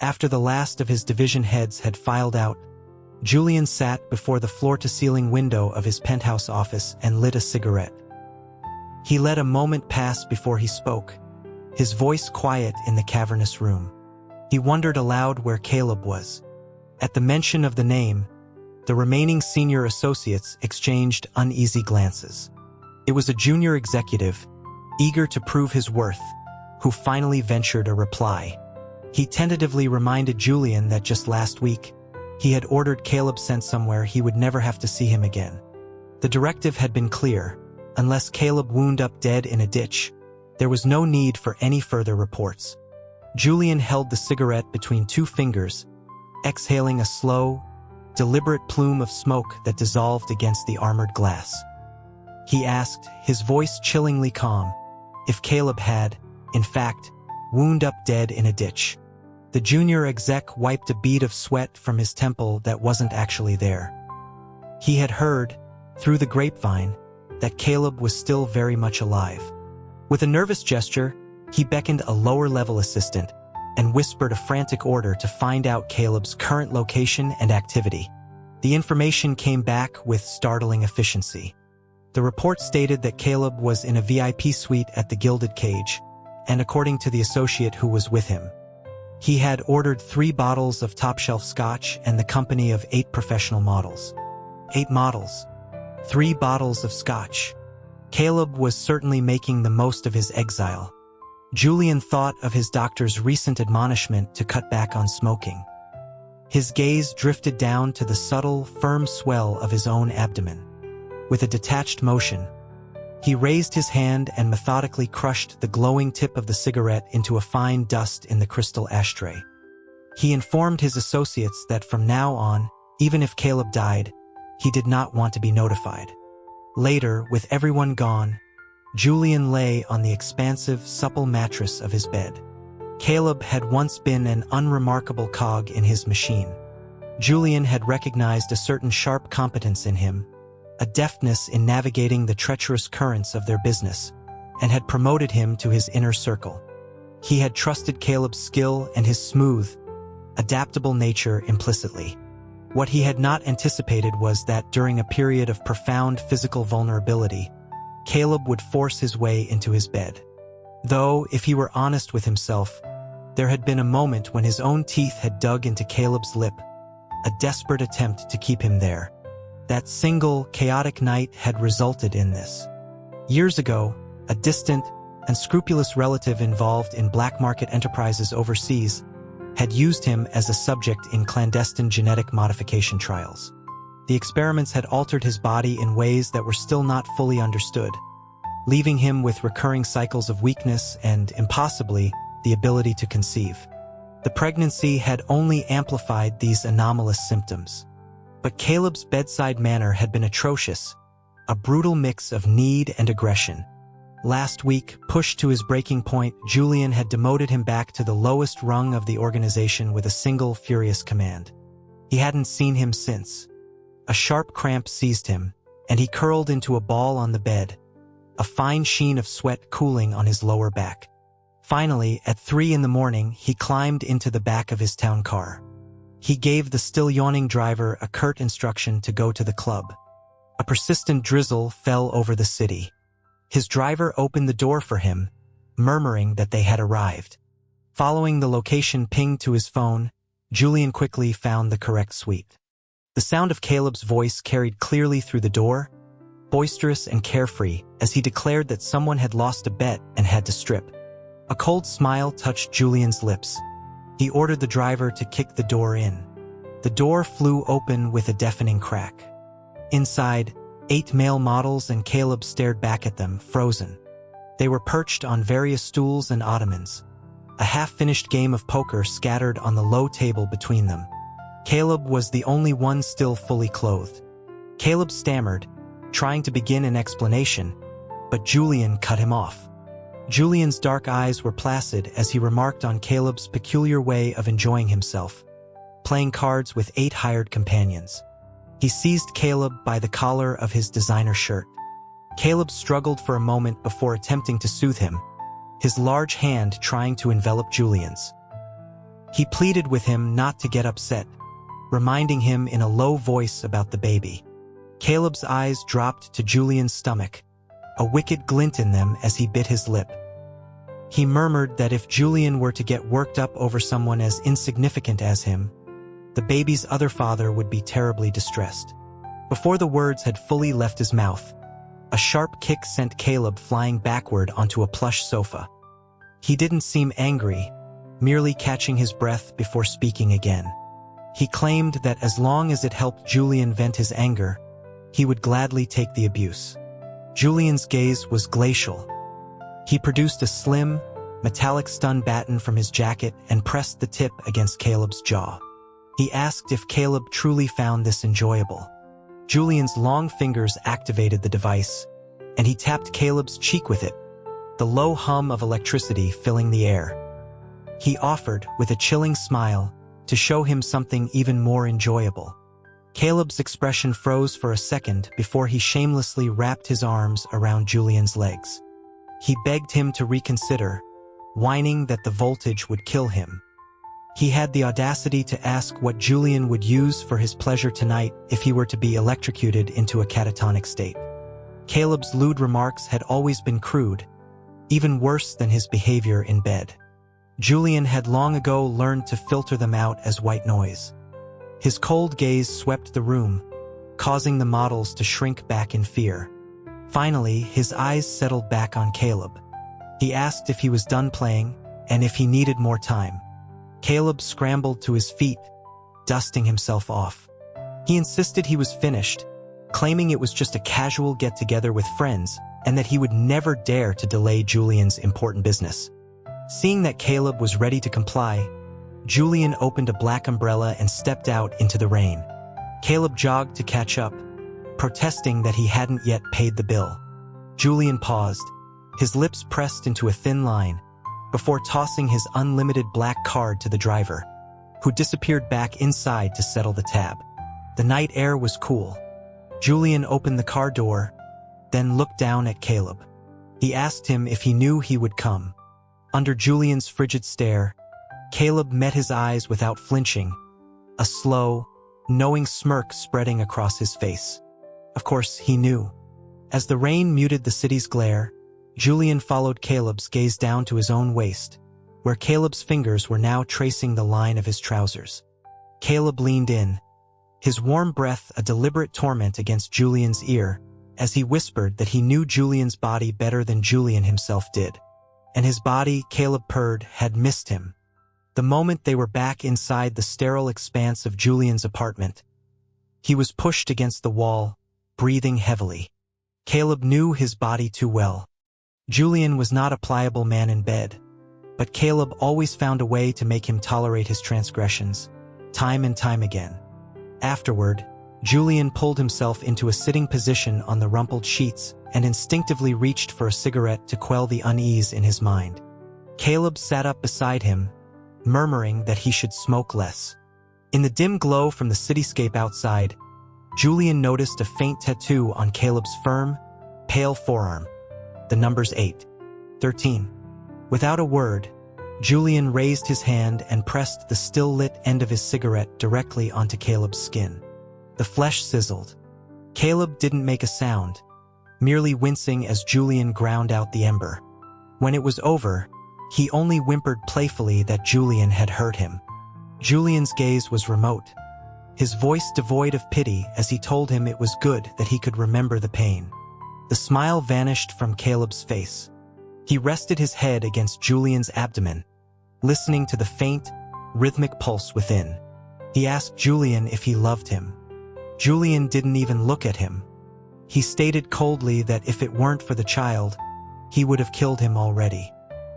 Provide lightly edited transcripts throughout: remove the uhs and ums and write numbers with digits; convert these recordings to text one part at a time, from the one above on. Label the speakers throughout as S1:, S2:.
S1: After the last of his division heads had filed out, Julian sat before the floor-to-ceiling window of his penthouse office and lit a cigarette. He let a moment pass before he spoke, his voice quiet in the cavernous room. He wondered aloud where Caleb was. At the mention of the name, the remaining senior associates exchanged uneasy glances. It was a junior executive, eager to prove his worth, who finally ventured a reply. He tentatively reminded Julian that just last week, he had ordered Caleb sent somewhere he would never have to see him again. The directive had been clear: unless Caleb wound up dead in a ditch, there was no need for any further reports. Julian held the cigarette between two fingers, exhaling a slow, deliberate plume of smoke that dissolved against the armored glass. He asked, his voice chillingly calm, if Caleb had, in fact, wound up dead in a ditch. The junior exec wiped a bead of sweat from his temple that wasn't actually there. He had heard, through the grapevine, that Caleb was still very much alive. With a nervous gesture, he beckoned a lower-level assistant and whispered a frantic order to find out Caleb's current location and activity. The information came back with startling efficiency. The report stated that Caleb was in a VIP suite at the Gilded Cage, and according to the associate who was with him, he had ordered 3 bottles of top-shelf scotch and the company of 8 professional models. 8 models. 3 bottles of scotch. Caleb was certainly making the most of his exile. Julian thought of his doctor's recent admonishment to cut back on smoking. His gaze drifted down to the subtle, firm swell of his own abdomen. With a detached motion, he raised his hand and methodically crushed the glowing tip of the cigarette into a fine dust in the crystal ashtray. He informed his associates that from now on, even if Caleb died, he did not want to be notified. Later, with everyone gone, Julian lay on the expansive, supple mattress of his bed. Caleb had once been an unremarkable cog in his machine. Julian had recognized a certain sharp competence in him, a deftness in navigating the treacherous currents of their business, and had promoted him to his inner circle. He had trusted Caleb's skill and his smooth, adaptable nature implicitly. What he had not anticipated was that during a period of profound physical vulnerability, Caleb would force his way into his bed. Though, if he were honest with himself, there had been a moment when his own teeth had dug into Caleb's lip, a desperate attempt to keep him there. That single, chaotic night had resulted in this. Years ago, a distant and scrupulous relative involved in black market enterprises overseas had used him as a subject in clandestine genetic modification trials. The experiments had altered his body in ways that were still not fully understood, leaving him with recurring cycles of weakness and, impossibly, the ability to conceive. The pregnancy had only amplified these anomalous symptoms. But Caleb's bedside manner had been atrocious, a brutal mix of need and aggression. Last week, pushed to his breaking point, Julian had demoted him back to the lowest rung of the organization with a single furious command. He hadn't seen him since. A sharp cramp seized him, and he curled into a ball on the bed, a fine sheen of sweat cooling on his lower back. Finally, at 3 a.m, he climbed into the back of his town car. He gave the still yawning driver a curt instruction to go to the club. A persistent drizzle fell over the city. His driver opened the door for him, murmuring that they had arrived. Following the location pinged to his phone, Julian quickly found the correct suite. The sound of Caleb's voice carried clearly through the door, boisterous and carefree, as he declared that someone had lost a bet and had to strip. A cold smile touched Julian's lips. He ordered the driver to kick the door in. The door flew open with a deafening crack. Inside, 8 male models and Caleb stared back at them, frozen. They were perched on various stools and ottomans, a half-finished game of poker scattered on the low table between them. Caleb was the only one still fully clothed. Caleb stammered, trying to begin an explanation, but Julian cut him off. Julian's dark eyes were placid as he remarked on Caleb's peculiar way of enjoying himself, playing cards with 8 hired companions. He seized Caleb by the collar of his designer shirt. Caleb struggled for a moment before attempting to soothe him, his large hand trying to envelop Julian's. He pleaded with him not to get upset, reminding him in a low voice about the baby. Caleb's eyes dropped to Julian's stomach, a wicked glint in them as he bit his lip. He murmured that if Julian were to get worked up over someone as insignificant as him, the baby's other father would be terribly distressed. Before the words had fully left his mouth, a sharp kick sent Caleb flying backward onto a plush sofa. He didn't seem angry, merely catching his breath before speaking again. He claimed that as long as it helped Julian vent his anger, he would gladly take the abuse. Julian's gaze was glacial. He produced a slim, metallic stun baton from his jacket and pressed the tip against Caleb's jaw. He asked if Caleb truly found this enjoyable. Julian's long fingers activated the device, and he tapped Caleb's cheek with it, the low hum of electricity filling the air. He offered, with a chilling smile, to show him something even more enjoyable. Caleb's expression froze for a second before he shamelessly wrapped his arms around Julian's legs. He begged him to reconsider, whining that the voltage would kill him. He had the audacity to ask what Julian would use for his pleasure tonight if he were to be electrocuted into a catatonic state. Caleb's lewd remarks had always been crude, even worse than his behavior in bed. Julian had long ago learned to filter them out as white noise. His cold gaze swept the room, causing the models to shrink back in fear. Finally, his eyes settled back on Caleb. He asked if he was done playing and if he needed more time. Caleb scrambled to his feet, dusting himself off. He insisted he was finished, claiming it was just a casual get-together with friends and that he would never dare to delay Julian's important business. Seeing that Caleb was ready to comply, Julian opened a black umbrella and stepped out into the rain. Caleb jogged to catch up, protesting that he hadn't yet paid the bill. Julian paused, his lips pressed into a thin line, before tossing his unlimited black card to the driver, who disappeared back inside to settle the tab. The night air was cool. Julian opened the car door, then looked down at Caleb. He asked him if he knew he would come. Under Julian's frigid stare, Caleb met his eyes without flinching, a slow, knowing smirk spreading across his face. Of course, he knew. As the rain muted the city's glare, Julian followed Caleb's gaze down to his own waist, where Caleb's fingers were now tracing the line of his trousers. Caleb leaned in, his warm breath a deliberate torment against Julian's ear, as he whispered that he knew Julian's body better than Julian himself did. And his body, Caleb purred, had missed him. The moment they were back inside the sterile expanse of Julian's apartment, he was pushed against the wall, breathing heavily. Caleb knew his body too well. Julian was not a pliable man in bed, but Caleb always found a way to make him tolerate his transgressions, time and time again. Afterward, Julian pulled himself into a sitting position on the rumpled sheets and instinctively reached for a cigarette to quell the unease in his mind. Caleb sat up beside him, murmuring that he should smoke less. In the dim glow from the cityscape outside, Julian noticed a faint tattoo on Caleb's firm, pale forearm, the numbers 8, 13. Without a word, Julian raised his hand and pressed the still-lit end of his cigarette directly onto Caleb's skin. The flesh sizzled. Caleb didn't make a sound, merely wincing as Julian ground out the ember. When it was over, he only whimpered playfully that Julian had hurt him. Julian's gaze was remote, his voice devoid of pity as he told him it was good that he could remember the pain. The smile vanished from Caleb's face. He rested his head against Julian's abdomen, listening to the faint, rhythmic pulse within. He asked Julian if he loved him. Julian didn't even look at him. He stated coldly that if it weren't for the child, he would have killed him already.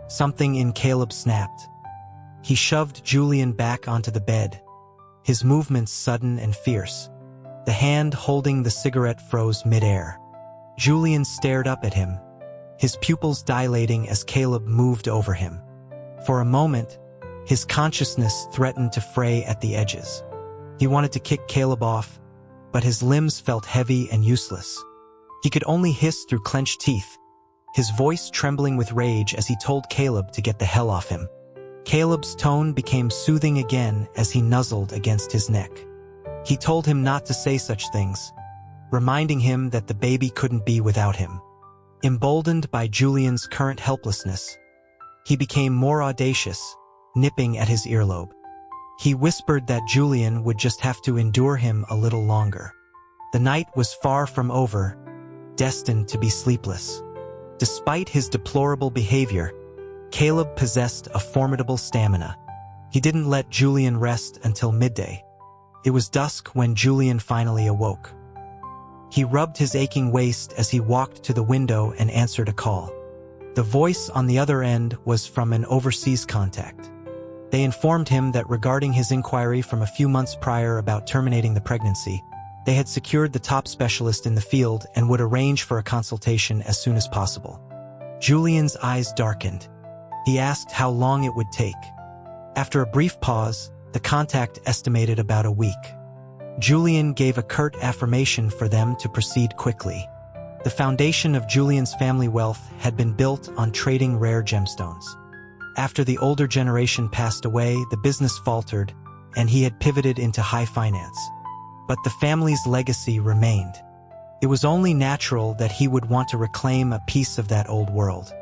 S1: Something in Caleb snapped. He shoved Julian back onto the bed, his movements sudden and fierce. The hand holding the cigarette froze midair. Julian stared up at him, his pupils dilating as Caleb moved over him. For a moment, his consciousness threatened to fray at the edges. He wanted to kick Caleb off, but his limbs felt heavy and useless. He could only hiss through clenched teeth, his voice trembling with rage as he told Caleb to get the hell off him. Caleb's tone became soothing again as he nuzzled against his neck. He told him not to say such things, reminding him that the baby couldn't be without him. Emboldened by Julian's current helplessness, he became more audacious, nipping at his earlobe. He whispered that Julian would just have to endure him a little longer. The night was far from over, destined to be sleepless. Despite his deplorable behavior, Caleb possessed a formidable stamina. He didn't let Julian rest until midday. It was dusk when Julian finally awoke. He rubbed his aching waist as he walked to the window and answered a call. The voice on the other end was from an overseas contact. They informed him that regarding his inquiry from a few months prior about terminating the pregnancy, they had secured the top specialist in the field and would arrange for a consultation as soon as possible. Julian's eyes darkened. He asked how long it would take. After a brief pause, the contact estimated about a week. Julian gave a curt affirmation for them to proceed quickly. The foundation of Julian's family wealth had been built on trading rare gemstones. After the older generation passed away, the business faltered, and he had pivoted into high finance. But the family's legacy remained. It was only natural that he would want to reclaim a piece of that old world.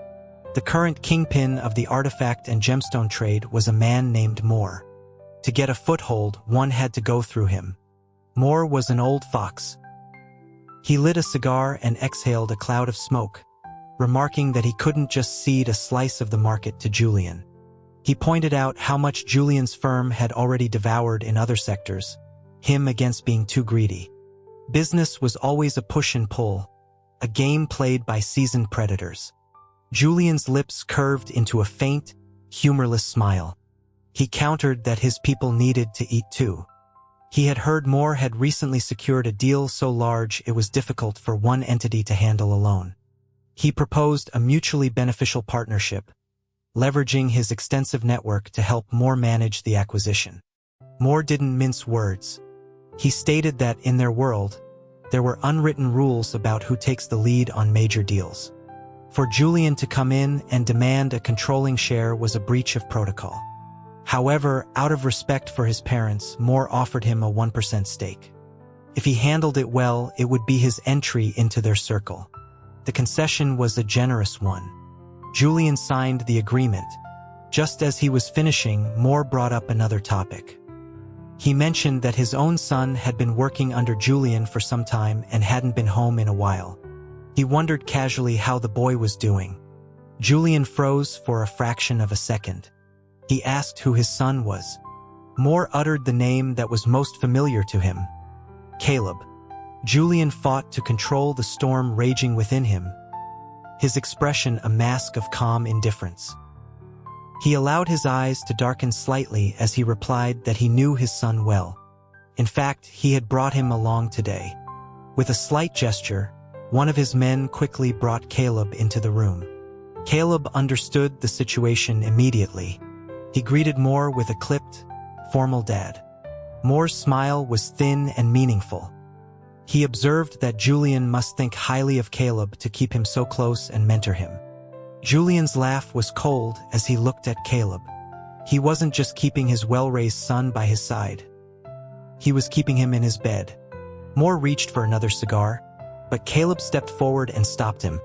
S1: The current kingpin of the artifact and gemstone trade was a man named Moore. To get a foothold, one had to go through him. Moore was an old fox. He lit a cigar and exhaled a cloud of smoke, remarking that he couldn't just cede a slice of the market to Julian. He pointed out how much Julian's firm had already devoured in other sectors, him against being too greedy. Business was always a push and pull, a game played by seasoned predators. Julian's lips curved into a faint, humorless smile. He countered that his people needed to eat too. He had heard Moore had recently secured a deal so large it was difficult for one entity to handle alone. He proposed a mutually beneficial partnership, leveraging his extensive network to help Moore manage the acquisition. Moore didn't mince words. He stated that in their world, there were unwritten rules about who takes the lead on major deals. For Julian to come in and demand a controlling share was a breach of protocol. However, out of respect for his parents, Moore offered him a 1% stake. If he handled it well, it would be his entry into their circle. The concession was a generous one. Julian signed the agreement. Just as he was finishing, Moore brought up another topic. He mentioned that his own son had been working under Julian for some time and hadn't been home in a while. He wondered casually how the boy was doing. Julian froze for a fraction of a second. He asked who his son was. Moore uttered the name that was most familiar to him: Caleb. Julian fought to control the storm raging within him, his expression a mask of calm indifference. He allowed his eyes to darken slightly as he replied that he knew his son well. In fact, he had brought him along today. With a slight gesture, one of his men quickly brought Caleb into the room. Caleb understood the situation immediately. He greeted Moore with a clipped, formal "Dad." Moore's smile was thin and meaningful. He observed that Julian must think highly of Caleb to keep him so close and mentor him. Julian's laugh was cold as he looked at Caleb. He wasn't just keeping his well-raised son by his side. He was keeping him in his bed. Moore reached for another cigar, but Caleb stepped forward and stopped him,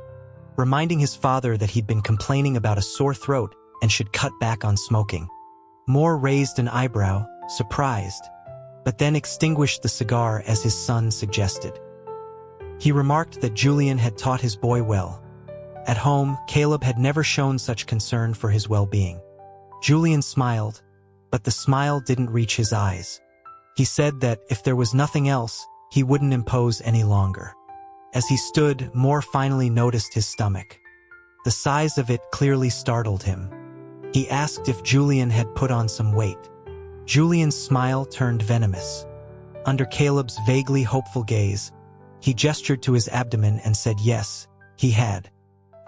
S1: reminding his father that he'd been complaining about a sore throat and should cut back on smoking. Moore raised an eyebrow, surprised, but then extinguished the cigar as his son suggested. He remarked that Julian had taught his boy well. At home, Caleb had never shown such concern for his well-being. Julian smiled, but the smile didn't reach his eyes. He said that if there was nothing else, he wouldn't impose any longer. As he stood, Moore finally noticed his stomach. The size of it clearly startled him. He asked if Julian had put on some weight. Julian's smile turned venomous. Under Caleb's vaguely hopeful gaze, he gestured to his abdomen and said yes, he had.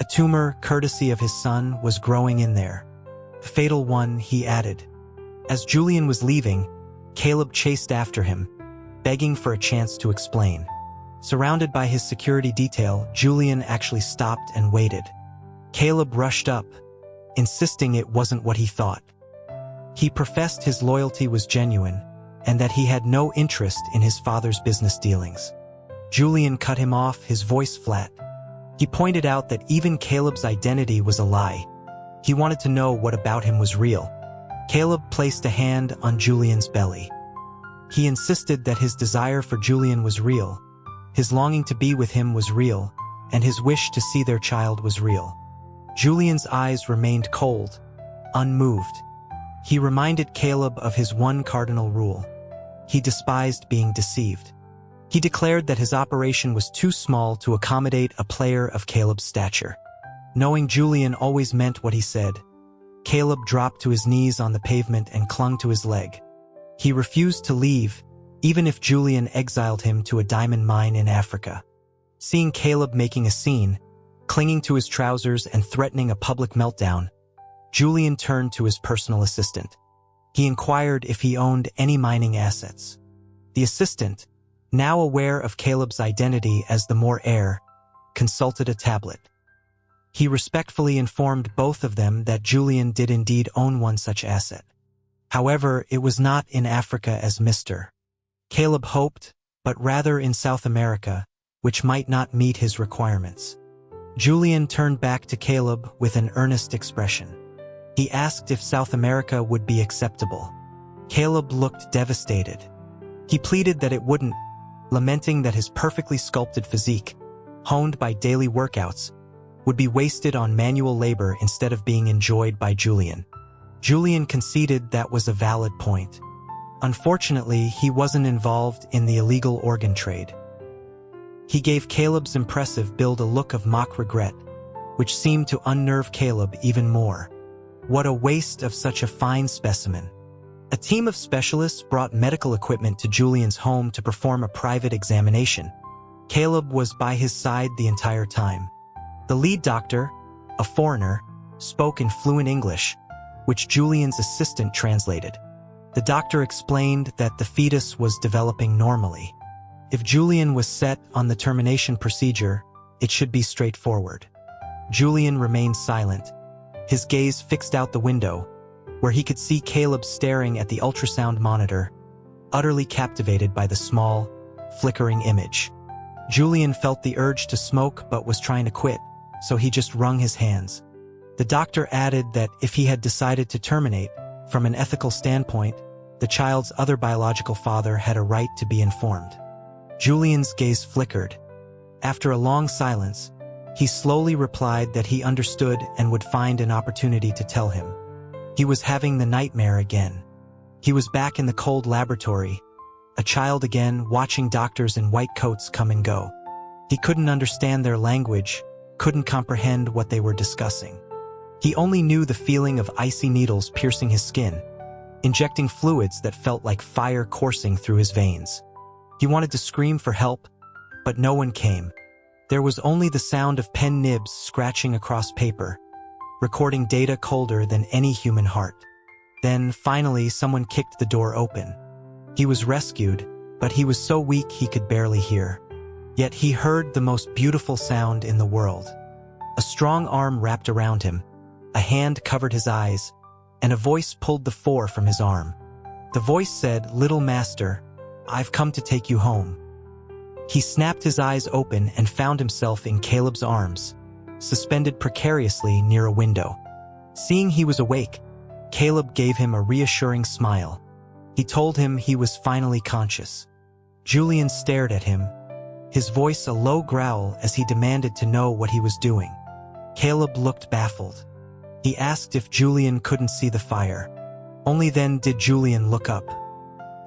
S1: A tumor, courtesy of his son, was growing in there. A fatal one, he added. As Julian was leaving, Caleb chased after him, begging for a chance to explain. Surrounded by his security detail, Julian actually stopped and waited. Caleb rushed up, insisting it wasn't what he thought. He professed his loyalty was genuine and that he had no interest in his father's business dealings. Julian cut him off, his voice flat. He pointed out that even Caleb's identity was a lie. He wanted to know what about him was real. Caleb placed a hand on Julian's belly. He insisted that his desire for Julian was real, his longing to be with him was real, and his wish to see their child was real. Julian's eyes remained cold, unmoved. He reminded Caleb of his one cardinal rule. He despised being deceived. He declared that his operation was too small to accommodate a player of Caleb's stature. Knowing Julian always meant what he said, Caleb dropped to his knees on the pavement and clung to his leg. He refused to leave, even if Julian exiled him to a diamond mine in Africa. Seeing Caleb making a scene, clinging to his trousers and threatening a public meltdown, Julian turned to his personal assistant. He inquired if he owned any mining assets. The assistant, now aware of Caleb's identity as the Moor heir, consulted a tablet. He respectfully informed both of them that Julian did indeed own one such asset. However, it was not in Africa as Mr. Caleb hoped, but rather in South America, which might not meet his requirements. Julian turned back to Caleb with an earnest expression. He asked if South America would be acceptable. Caleb looked devastated. He pleaded that it wouldn't, lamenting that his perfectly sculpted physique, honed by daily workouts, would be wasted on manual labor instead of being enjoyed by Julian. Julian conceded that was a valid point. Unfortunately, he wasn't involved in the illegal organ trade. He gave Caleb's impressive build a look of mock regret, which seemed to unnerve Caleb even more. What a waste of such a fine specimen. A team of specialists brought medical equipment to Julian's home to perform a private examination. Caleb was by his side the entire time. The lead doctor, a foreigner, spoke in fluent English, which Julian's assistant translated. The doctor explained that the fetus was developing normally. If Julian was set on the termination procedure, it should be straightforward. Julian remained silent, his gaze fixed out the window, where he could see Caleb staring at the ultrasound monitor, utterly captivated by the small, flickering image. Julian felt the urge to smoke but was trying to quit, so he just wrung his hands. The doctor added that if he had decided to terminate, from an ethical standpoint, the child's other biological father had a right to be informed. Julian's gaze flickered. After a long silence, he slowly replied that he understood and would find an opportunity to tell him. He was having the nightmare again. He was back in the cold laboratory, a child again, watching doctors in white coats come and go. He couldn't understand their language, couldn't comprehend what they were discussing. He only knew the feeling of icy needles piercing his skin, injecting fluids that felt like fire coursing through his veins. He wanted to scream for help, but no one came. There was only the sound of pen nibs scratching across paper, recording data colder than any human heart. Then, finally, someone kicked the door open. He was rescued, but he was so weak he could barely hear. Yet he heard the most beautiful sound in the world. A strong arm wrapped around him, a hand covered his eyes, and a voice pulled the four from his arm. The voice said, "Little master, I've come to take you home." He snapped his eyes open and found himself in Caleb's arms, suspended precariously near a window. Seeing he was awake, Caleb gave him a reassuring smile. He told him he was finally conscious. Julian stared at him, his voice a low growl as he demanded to know what he was doing. Caleb looked baffled. He asked if Julian couldn't see the fire. Only then did Julian look up.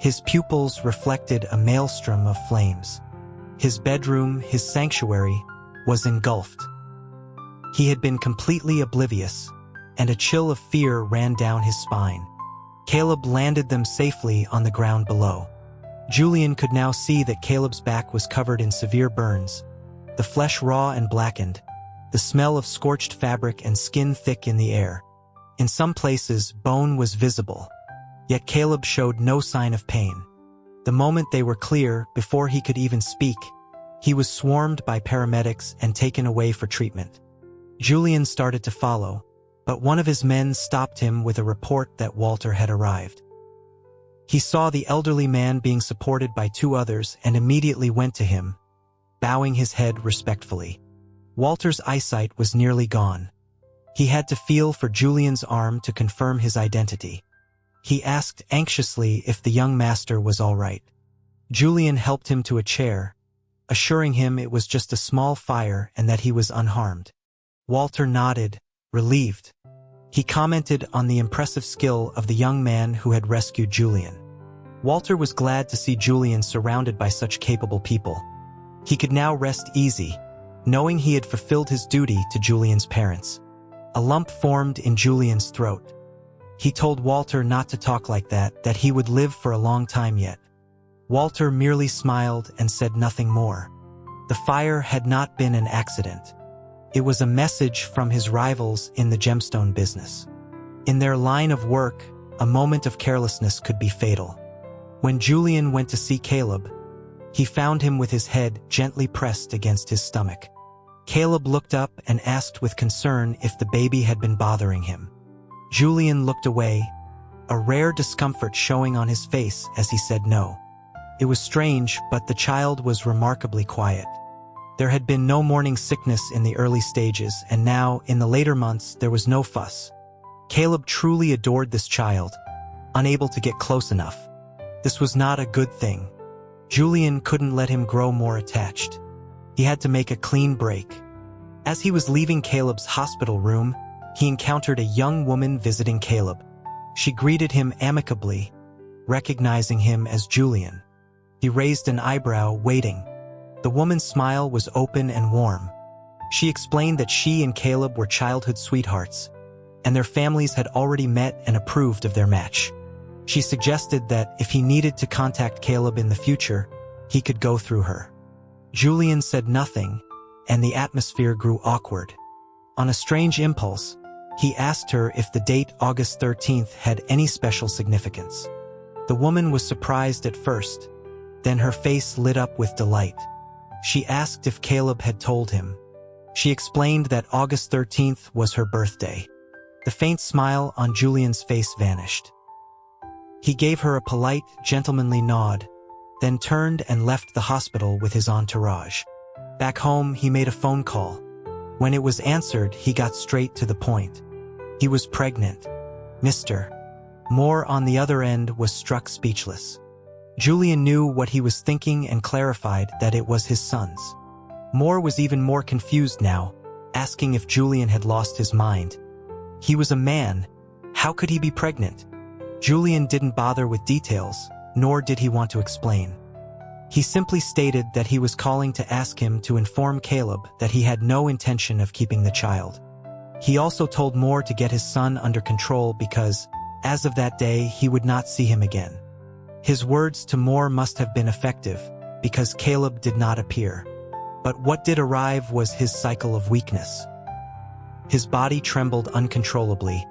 S1: His pupils reflected a maelstrom of flames. His bedroom, his sanctuary, was engulfed. He had been completely oblivious, and a chill of fear ran down his spine. Caleb landed them safely on the ground below. Julian could now see that Caleb's back was covered in severe burns, the flesh raw and blackened, the smell of scorched fabric and skin thick in the air. In some places, bone was visible, yet Caleb showed no sign of pain. The moment they were clear, before he could even speak, he was swarmed by paramedics and taken away for treatment. Julian started to follow, but one of his men stopped him with a report that Walter had arrived. He saw the elderly man being supported by two others and immediately went to him, bowing his head respectfully. Walter's eyesight was nearly gone. He had to feel for Julian's arm to confirm his identity. He asked anxiously if the young master was all right. Julian helped him to a chair, assuring him it was just a small fire and that he was unharmed. Walter nodded, relieved. He commented on the impressive skill of the young man who had rescued Julian. Walter was glad to see Julian surrounded by such capable people. He could now rest easy, knowing he had fulfilled his duty to Julian's parents. A lump formed in Julian's throat. He told Walter not to talk like that he would live for a long time yet. Walter merely smiled and said nothing more. The fire had not been an accident. It was a message from his rivals in the gemstone business. In their line of work, a moment of carelessness could be fatal. When Julian went to see Caleb, he found him with his head gently pressed against his stomach. Caleb looked up and asked with concern if the baby had been bothering him. Julian looked away, a rare discomfort showing on his face as he said no. It was strange, but the child was remarkably quiet. There had been no morning sickness in the early stages, and now, in the later months, there was no fuss. Caleb truly adored this child, unable to get close enough. This was not a good thing. Julian couldn't let him grow more attached. He had to make a clean break. As he was leaving Caleb's hospital room, he encountered a young woman visiting Caleb. She greeted him amicably, recognizing him as Julian. He raised an eyebrow, waiting. The woman's smile was open and warm. She explained that she and Caleb were childhood sweethearts, and their families had already met and approved of their match. She suggested that if he needed to contact Caleb in the future, he could go through her. Julian said nothing, and the atmosphere grew awkward. On a strange impulse, he asked her if the date August 13th had any special significance. The woman was surprised at first, then her face lit up with delight. She asked if Caleb had told him. She explained that August 13th was her birthday. The faint smile on Julian's face vanished. He gave her a polite, gentlemanly nod, then turned and left the hospital with his entourage. Back home, he made a phone call. When it was answered, he got straight to the point. He was pregnant. Mr. Moore on the other end was struck speechless. Julian knew what he was thinking and clarified that it was his son's. Moore was even more confused now, asking if Julian had lost his mind. He was a man. How could he be pregnant? Julian didn't bother with details, nor did he want to explain. He simply stated that he was calling to ask him to inform Caleb that he had no intention of keeping the child. He also told Moore to get his son under control because, as of that day, he would not see him again. His words to Moore must have been effective, because Caleb did not appear. But what did arrive was his cycle of weakness. His body trembled uncontrollably,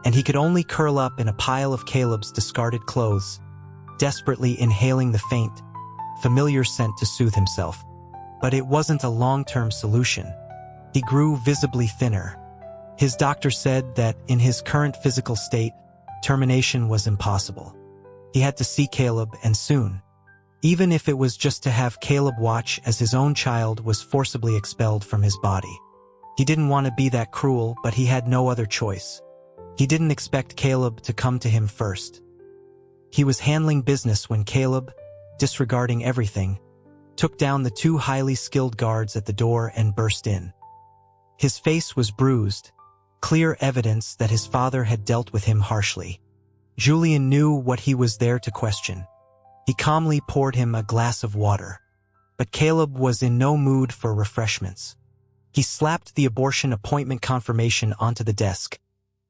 S1: and he could only curl up in a pile of Caleb's discarded clothes, desperately inhaling the faint, familiar scent to soothe himself. But it wasn't a long-term solution. He grew visibly thinner. His doctor said that in his current physical state, termination was impossible. He had to see Caleb, and soon. Even if it was just to have Caleb watch as his own child was forcibly expelled from his body. He didn't want to be that cruel, but he had no other choice. He didn't expect Caleb to come to him first. He was handling business when Caleb, disregarding everything, took down the two highly skilled guards at the door and burst in. His face was bruised, clear evidence that his father had dealt with him harshly. Julian knew what he was there to question. He calmly poured him a glass of water. But Caleb was in no mood for refreshments. He slapped the abortion appointment confirmation onto the desk,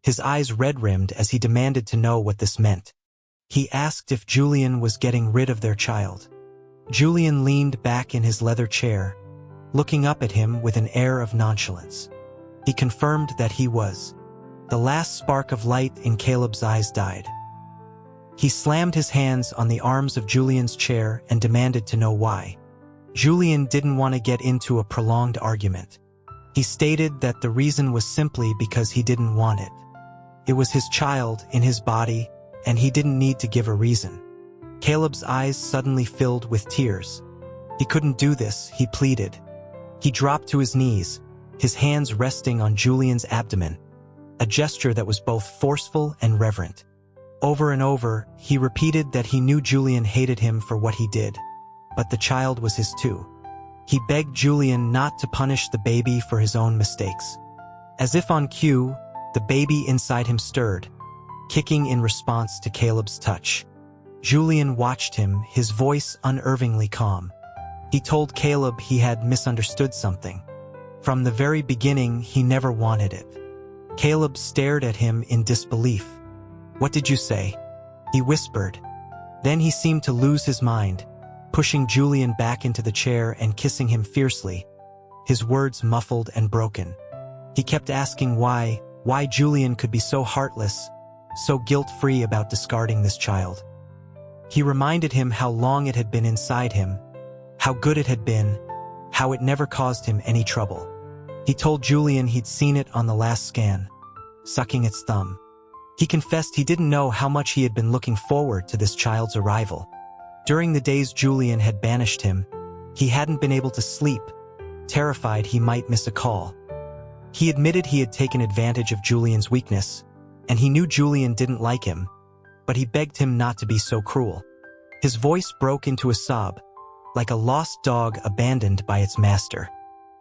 S1: his eyes red-rimmed as he demanded to know what this meant. He asked if Julian was getting rid of their child. Julian leaned back in his leather chair, looking up at him with an air of nonchalance. He confirmed that he was. The last spark of light in Caleb's eyes died. He slammed his hands on the arms of Julian's chair and demanded to know why. Julian didn't want to get into a prolonged argument. He stated that the reason was simply because he didn't want it. It was his child in his body, and he didn't need to give a reason. Caleb's eyes suddenly filled with tears. He couldn't do this, he pleaded. He dropped to his knees, his hands resting on Julian's abdomen, a gesture that was both forceful and reverent. Over and over, he repeated that he knew Julian hated him for what he did, but the child was his too. He begged Julian not to punish the baby for his own mistakes. As if on cue, the baby inside him stirred, kicking in response to Caleb's touch. Julian watched him, his voice unervingly calm. He told Caleb he had misunderstood something. From the very beginning, he never wanted it. Caleb stared at him in disbelief. "What did you say?" he whispered. Then he seemed to lose his mind, pushing Julian back into the chair and kissing him fiercely, his words muffled and broken. He kept asking why Julian could be so heartless, so guilt-free about discarding this child. He reminded him how long it had been inside him, how good it had been, how it never caused him any trouble. He told Julian he'd seen it on the last scan, sucking its thumb. He confessed he didn't know how much he had been looking forward to this child's arrival. During the days Julian had banished him, he hadn't been able to sleep, terrified he might miss a call. He admitted he had taken advantage of Julian's weakness, and he knew Julian didn't like him, but he begged him not to be so cruel. His voice broke into a sob, like a lost dog abandoned by its master.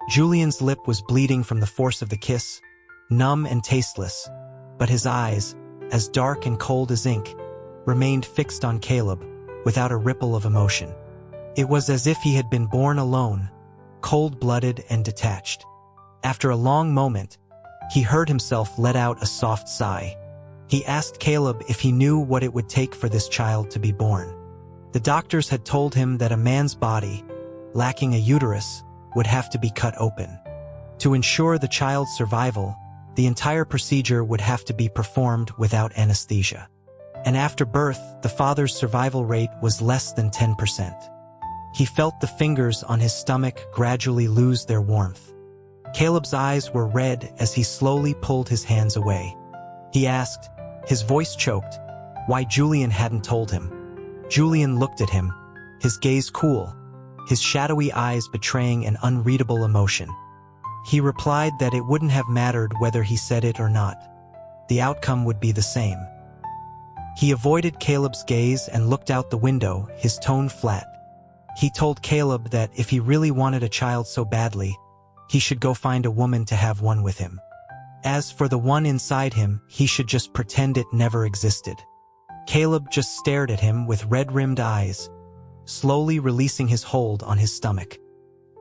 S1: Julian's lip was bleeding from the force of the kiss, numb and tasteless, but his eyes, as dark and cold as ink, remained fixed on Caleb, without a ripple of emotion. It was as if he had been born alone, cold-blooded and detached. After a long moment, he heard himself let out a soft sigh. He asked Caleb if he knew what it would take for this child to be born. The doctors had told him that a man's body, lacking a uterus, would have to be cut open. To ensure the child's survival, the entire procedure would have to be performed without anesthesia. And after birth, the father's survival rate was less than 10%. He felt the fingers on his stomach gradually lose their warmth. Caleb's eyes were red as he slowly pulled his hands away. He asked, his voice choked, why Julian hadn't told him. Julian looked at him, his gaze cool, his shadowy eyes betraying an unreadable emotion. He replied that it wouldn't have mattered whether he said it or not. The outcome would be the same. He avoided Caleb's gaze and looked out the window, his tone flat. He told Caleb that if he really wanted a child so badly, he should go find a woman to have one with him. As for the one inside him, he should just pretend it never existed. Caleb just stared at him with red-rimmed eyes, slowly releasing his hold on his stomach.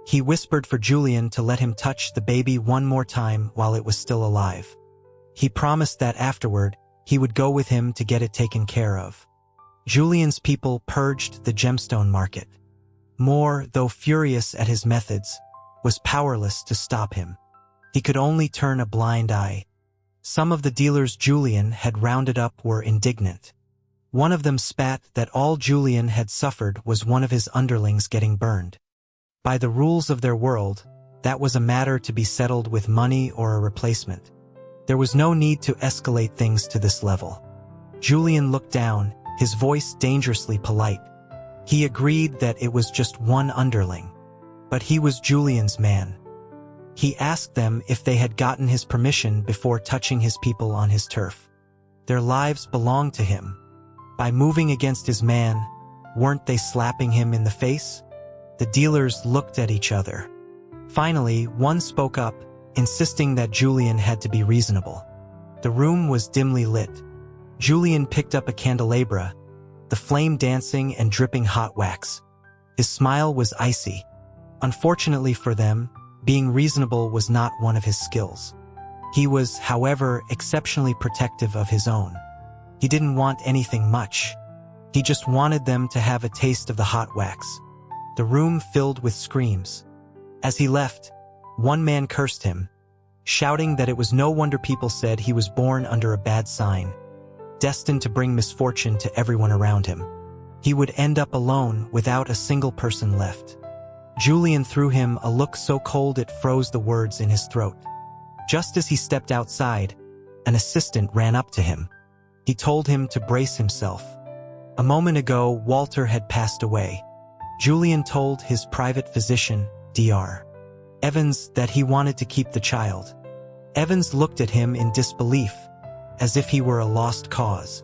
S1: He whispered for Julian to let him touch the baby one more time while it was still alive. He promised that afterward, he would go with him to get it taken care of. Julian's people purged the gemstone market. Moore, though furious at his methods, was powerless to stop him. He could only turn a blind eye. Some of the dealers Julian had rounded up were indignant. One of them spat that all Julian had suffered was one of his underlings getting burned. By the rules of their world, that was a matter to be settled with money or a replacement. There was no need to escalate things to this level. Julian looked down, his voice dangerously polite. He agreed that it was just one underling, but he was Julian's man. He asked them if they had gotten his permission before touching his people on his turf. Their lives belonged to him. By moving against his man, weren't they slapping him in the face? The dealers looked at each other. Finally, one spoke up, insisting that Julian had to be reasonable. The room was dimly lit. Julian picked up a candelabra, the flame dancing and dripping hot wax. His smile was icy. Unfortunately for them, being reasonable was not one of his skills. He was, however, exceptionally protective of his own. He didn't want anything much. He just wanted them to have a taste of the hot wax. The room filled with screams. As he left, one man cursed him, shouting that it was no wonder people said he was born under a bad sign, destined to bring misfortune to everyone around him. He would end up alone without a single person left. Julian threw him a look so cold it froze the words in his throat. Just as he stepped outside, an assistant ran up to him. He told him to brace himself. A moment ago, Walter had passed away. Julian told his private physician, Dr. Evans, that he wanted to keep the child. Evans looked at him in disbelief, as if he were a lost cause.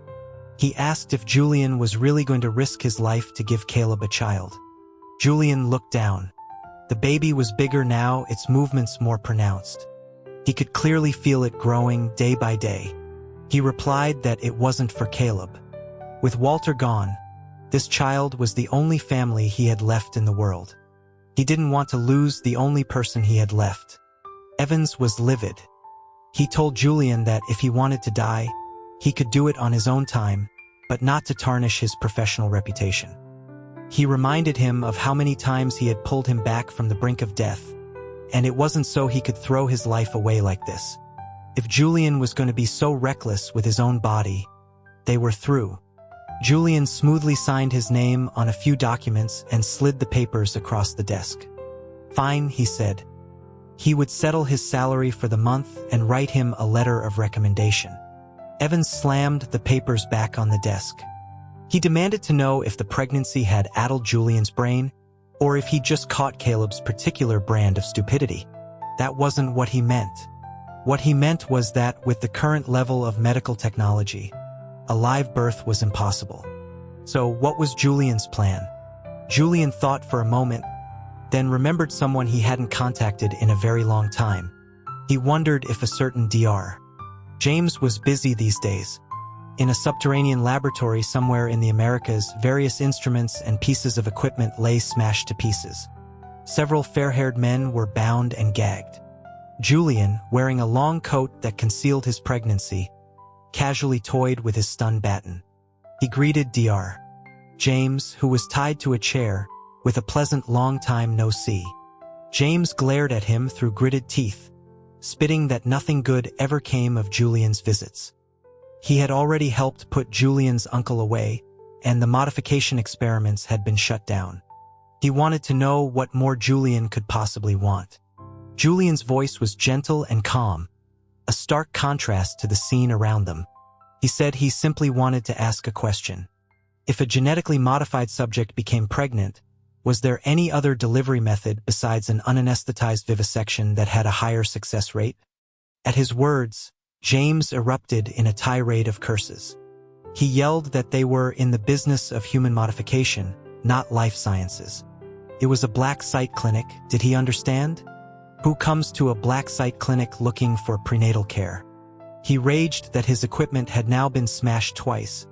S1: He asked if Julian was really going to risk his life to give Caleb a child. Julian looked down. The baby was bigger now, its movements more pronounced. He could clearly feel it growing day by day. He replied that it wasn't for Caleb. With Walter gone, this child was the only family he had left in the world. He didn't want to lose the only person he had left. Evans was livid. He told Julian that if he wanted to die, he could do it on his own time, but not to tarnish his professional reputation. He reminded him of how many times he had pulled him back from the brink of death, and it wasn't so he could throw his life away like this. If Julian was going to be so reckless with his own body, they were through. Julian smoothly signed his name on a few documents and slid the papers across the desk. Fine, he said. He would settle his salary for the month and write him a letter of recommendation. Evans slammed the papers back on the desk. He demanded to know if the pregnancy had addled Julian's brain, or if he just caught Caleb's particular brand of stupidity. That wasn't what he meant. What he meant was that with the current level of medical technology, a live birth was impossible. So what was Julian's plan? Julian thought for a moment, then remembered someone he hadn't contacted in a very long time. He wondered if a certain Dr. James was busy these days. In a subterranean laboratory somewhere in the Americas, various instruments and pieces of equipment lay smashed to pieces. Several fair-haired men were bound and gagged. Julian, wearing a long coat that concealed his pregnancy, casually toyed with his stun baton. He greeted Dr. James, who was tied to a chair, with a pleasant long time no see. James glared at him through gritted teeth, spitting that nothing good ever came of Julian's visits. He had already helped put Julian's uncle away, and the modification experiments had been shut down. He wanted to know what more Julian could possibly want. Julian's voice was gentle and calm, a stark contrast to the scene around them. He said he simply wanted to ask a question. If a genetically modified subject became pregnant, was there any other delivery method besides an unanesthetized vivisection that had a higher success rate? At his words, James erupted in a tirade of curses. He yelled that they were in the business of human modification, not life sciences. It was a black site clinic, did he understand? Who comes to a black site clinic looking for prenatal care? He raged that his equipment had now been smashed twice,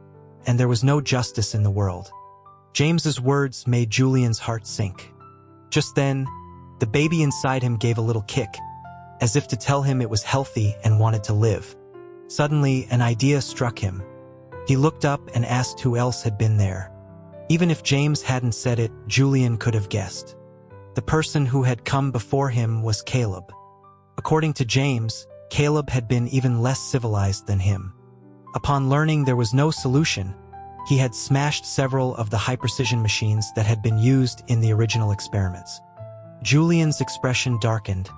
S1: and there was no justice in the world. James's words made Julian's heart sink. Just then, the baby inside him gave a little kick, as if to tell him it was healthy and wanted to live. Suddenly, an idea struck him. He looked up and asked who else had been there. Even if James hadn't said it, Julian could have guessed. The person who had come before him was Caleb. According to James, Caleb had been even less civilized than him. Upon learning there was no solution, he had smashed several of the high-precision machines that had been used in the original experiments. Julian's expression darkened,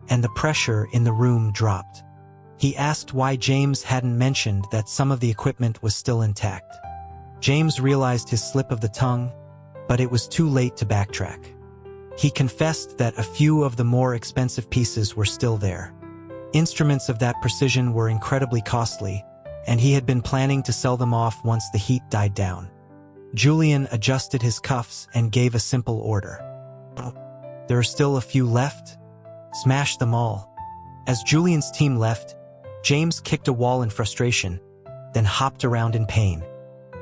S1: and the pressure in the room dropped. He asked why James hadn't mentioned that some of the equipment was still intact. James realized his slip of the tongue, but it was too late to backtrack. He confessed that a few of the more expensive pieces were still there. Instruments of that precision were incredibly costly, and he had been planning to sell them off once the heat died down. Julian adjusted his cuffs and gave a simple order. There are still a few left? Smash them all. As Julian's team left, James kicked a wall in frustration, then hopped around in pain.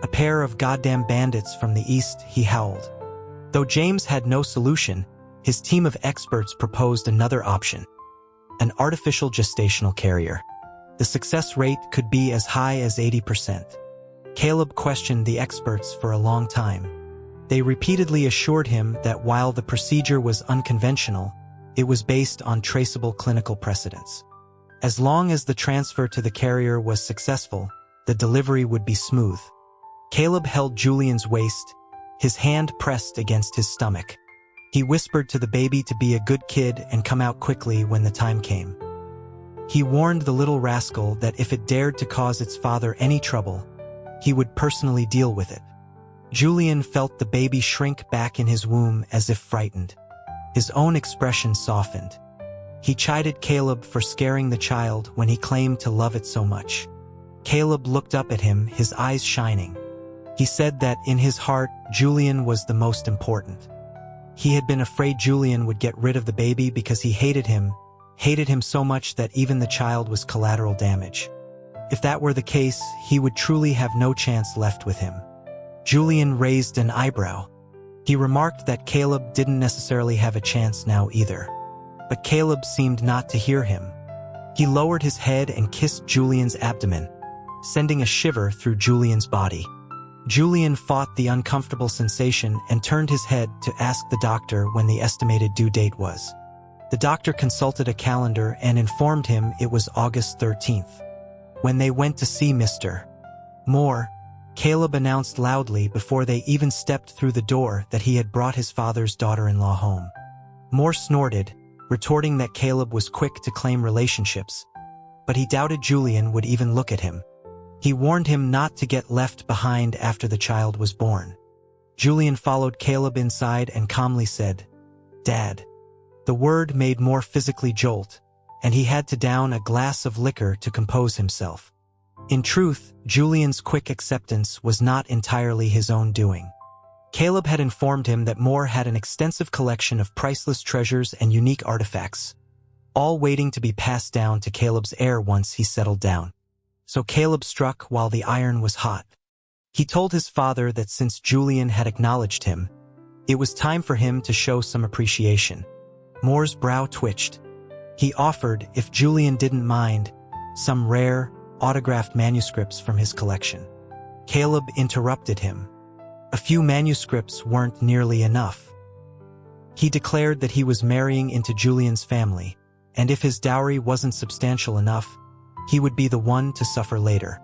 S1: A pair of goddamn bandits from the east, he howled. Though James had no solution, his team of experts proposed another option: an artificial gestational carrier. The success rate could be as high as 80%. Caleb questioned the experts for a long time. They repeatedly assured him that while the procedure was unconventional, it was based on traceable clinical precedents. As long as the transfer to the carrier was successful, the delivery would be smooth. Caleb held Julian's waist, his hand pressed against his stomach. He whispered to the baby to be a good kid and come out quickly when the time came. He warned the little rascal that if it dared to cause its father any trouble, he would personally deal with it. Julian felt the baby shrink back in his womb as if frightened. His own expression softened. He chided Caleb for scaring the child when he claimed to love it so much. Caleb looked up at him, his eyes shining. He said that in his heart, Julian was the most important. He had been afraid Julian would get rid of the baby because he hated him so much that even the child was collateral damage. If that were the case, he would truly have no chance left with him. Julian raised an eyebrow. He remarked that Caleb didn't necessarily have a chance now either. But Caleb seemed not to hear him. He lowered his head and kissed Julian's abdomen, sending a shiver through Julian's body. Julian fought the uncomfortable sensation and turned his head to ask the doctor when the estimated due date was. The doctor consulted a calendar and informed him it was August 13th. When they went to see Mr. Moore, Caleb announced loudly before they even stepped through the door that he had brought his father's daughter-in-law home. Moore snorted, retorting that Caleb was quick to claim relationships, but he doubted Julian would even look at him. He warned him not to get left behind after the child was born. Julian followed Caleb inside and calmly said, "Dad." The word made Moore physically jolt, and he had to down a glass of liquor to compose himself. In truth, Julian's quick acceptance was not entirely his own doing. Caleb had informed him that Moore had an extensive collection of priceless treasures and unique artifacts, all waiting to be passed down to Caleb's heir once he settled down. So Caleb struck while the iron was hot. He told his father that since Julian had acknowledged him, it was time for him to show some appreciation. Moore's brow twitched. He offered, if Julian didn't mind, some rare, autographed manuscripts from his collection. Caleb interrupted him. A few manuscripts weren't nearly enough. He declared that he was marrying into Julian's family, and if his dowry wasn't substantial enough, he would be the one to suffer later.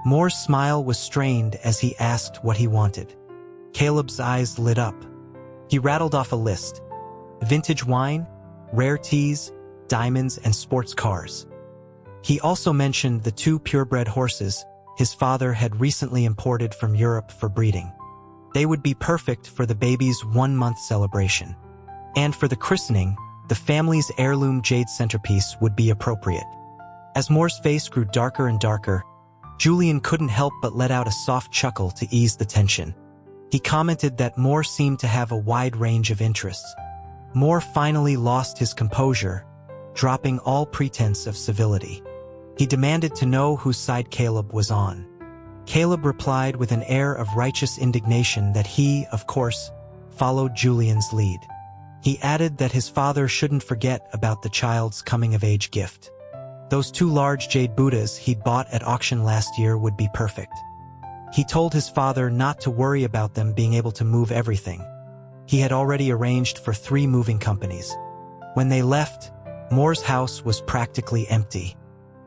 S1: Moore's smile was strained as he asked what he wanted. Caleb's eyes lit up. He rattled off a list: vintage wine, rare teas, diamonds, and sports cars. He also mentioned the 2 purebred horses his father had recently imported from Europe for breeding. They would be perfect for the baby's 1-month celebration. And for the christening, the family's heirloom jade centerpiece would be appropriate. As Moore's face grew darker and darker, Julian couldn't help but let out a soft chuckle to ease the tension. He commented that Moore seemed to have a wide range of interests. Moore finally lost his composure, dropping all pretense of civility. He demanded to know whose side Caleb was on. Caleb replied with an air of righteous indignation that he, of course, followed Julian's lead. He added that his father shouldn't forget about the child's coming-of-age gift. Those 2 large jade Buddhas he'd bought at auction last year would be perfect. He told his father not to worry about them being able to move everything. He had already arranged for 3 moving companies. When they left, Moore's house was practically empty.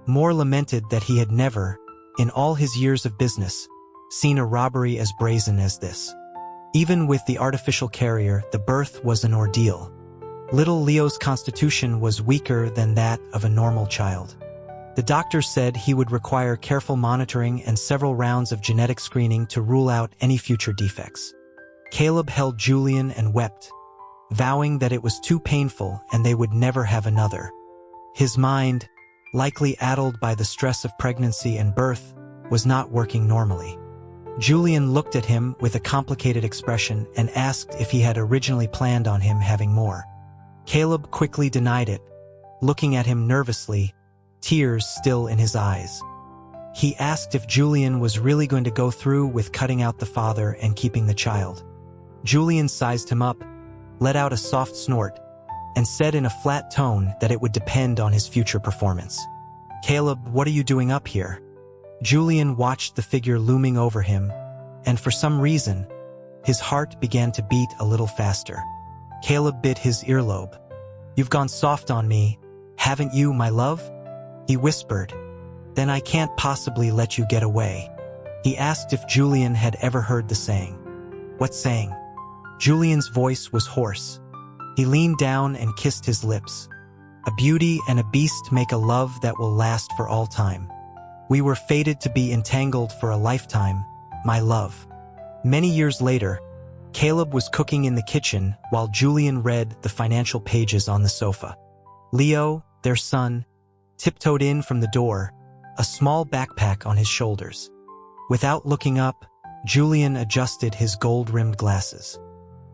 S1: Moore lamented that he had never, in all his years of business, seen a robbery as brazen as this. Even with the artificial carrier, the birth was an ordeal. Little Leo's constitution was weaker than that of a normal child. The doctor said he would require careful monitoring and several rounds of genetic screening to rule out any future defects. Caleb held Julian and wept, vowing that it was too painful and they would never have another. His mind, likely addled by the stress of pregnancy and birth, was not working normally. Julian looked at him with a complicated expression and asked if he had originally planned on him having more. Caleb quickly denied it, looking at him nervously, tears still in his eyes. He asked if Julian was really going to go through with cutting out the father and keeping the child. Julian sized him up, let out a soft snort, and said in a flat tone that it would depend on his future performance. "Caleb, what are you doing up here?" Julian watched the figure looming over him, and for some reason, his heart began to beat a little faster. Caleb bit his earlobe. "You've gone soft on me, haven't you, my love?" he whispered. "Then I can't possibly let you get away." He asked if Julian had ever heard the saying. "What saying?" Julian's voice was hoarse. He leaned down and kissed his lips. A beauty and a beast make a love that will last for all time. We were fated to be entangled for a lifetime, my love. Many years later, Caleb was cooking in the kitchen while Julian read the financial pages on the sofa. Leo, their son, tiptoed in from the door, a small backpack on his shoulders. Without looking up, Julian adjusted his gold-rimmed glasses.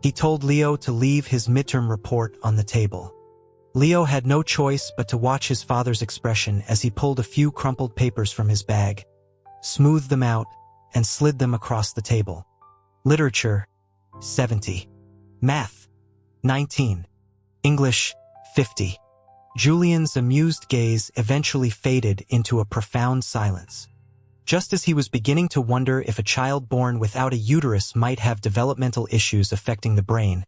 S1: He told Leo to leave his midterm report on the table. Leo had no choice but to watch his father's expression as he pulled a few crumpled papers from his bag, smoothed them out, and slid them across the table. Literature, 70. Math, 19. English, 50. Julian's amused gaze eventually faded into a profound silence. Just as he was beginning to wonder if a child born without a uterus might have developmental issues affecting the brain,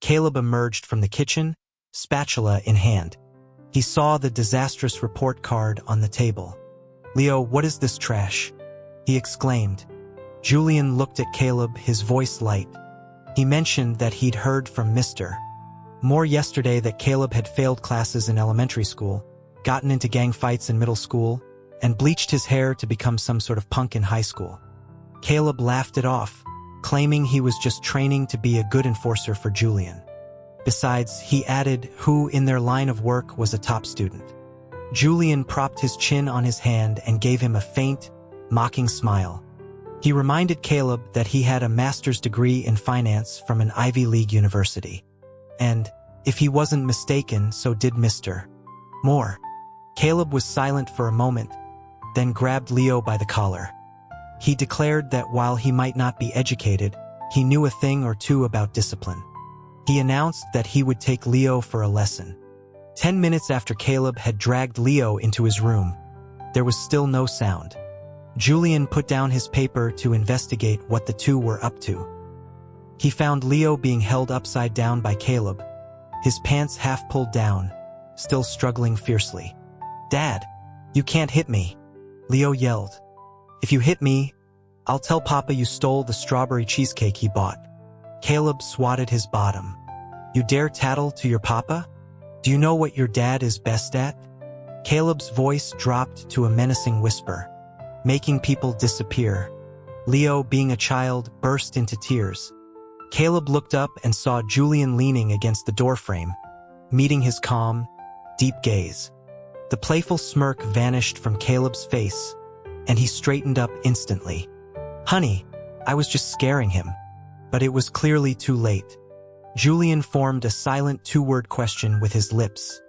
S1: Caleb emerged from the kitchen, spatula in hand. He saw the disastrous report card on the table. "Leo, what is this trash?" he exclaimed. Julian looked at Caleb, his voice light. He mentioned that he'd heard from Mr. Moore yesterday that Caleb had failed classes in elementary school, gotten into gang fights in middle school, and bleached his hair to become some sort of punk in high school. Caleb laughed it off, claiming he was just training to be a good enforcer for Julian. Besides, he added who in their line of work was a top student. Julian propped his chin on his hand and gave him a faint, mocking smile. He reminded Caleb that he had a master's degree in finance from an Ivy League university. And, if he wasn't mistaken, so did Mr. Moore. Caleb was silent for a moment, then grabbed Leo by the collar. He declared that while he might not be educated, he knew a thing or two about discipline. He announced that he would take Leo for a lesson. 10 minutes after Caleb had dragged Leo into his room, there was still no sound. Julian put down his paper to investigate what the two were up to. He found Leo being held upside down by Caleb, his pants half pulled down, still struggling fiercely. "Dad, you can't hit me," Leo yelled. "If you hit me, I'll tell Papa you stole the strawberry cheesecake he bought." Caleb swatted his bottom. "You dare tattle to your papa? Do you know what your dad is best at?" Caleb's voice dropped to a menacing whisper, "Making people disappear." Leo, being a child, burst into tears. Caleb looked up and saw Julian leaning against the doorframe, meeting his calm, deep gaze. The playful smirk vanished from Caleb's face, and he straightened up instantly. "Honey, I was just scaring him." But it was clearly too late. Julian formed a silent two-word question with his lips.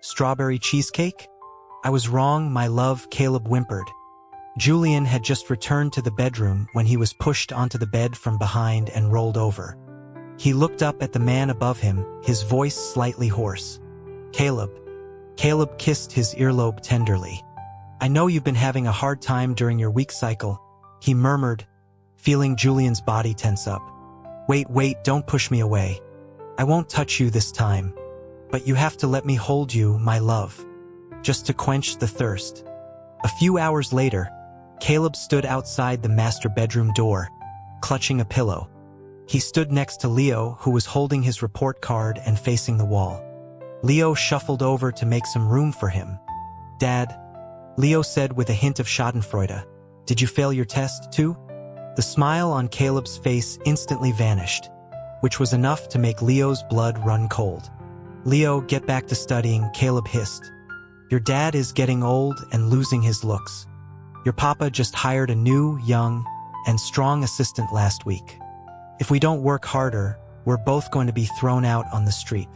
S1: "Strawberry cheesecake?" "I was wrong, my love," Caleb whimpered. Julian had just returned to the bedroom when he was pushed onto the bed from behind and rolled over. He looked up at the man above him, his voice slightly hoarse. "Caleb." Caleb kissed his earlobe tenderly. "I know you've been having a hard time during your week cycle," he murmured, feeling Julian's body tense up. Wait, don't push me away. I won't touch you this time. But you have to let me hold you, my love. Just to quench the thirst." A few hours later, Caleb stood outside the master bedroom door, clutching a pillow. He stood next to Leo, who was holding his report card and facing the wall. Leo shuffled over to make some room for him. "Dad," Leo said with a hint of schadenfreude, "did you fail your test too?" The smile on Caleb's face instantly vanished, which was enough to make Leo's blood run cold. "Leo, get back to studying," Caleb hissed. "Your dad is getting old and losing his looks. Your papa just hired a new, young, and strong assistant last week. If we don't work harder, we're both going to be thrown out on the street."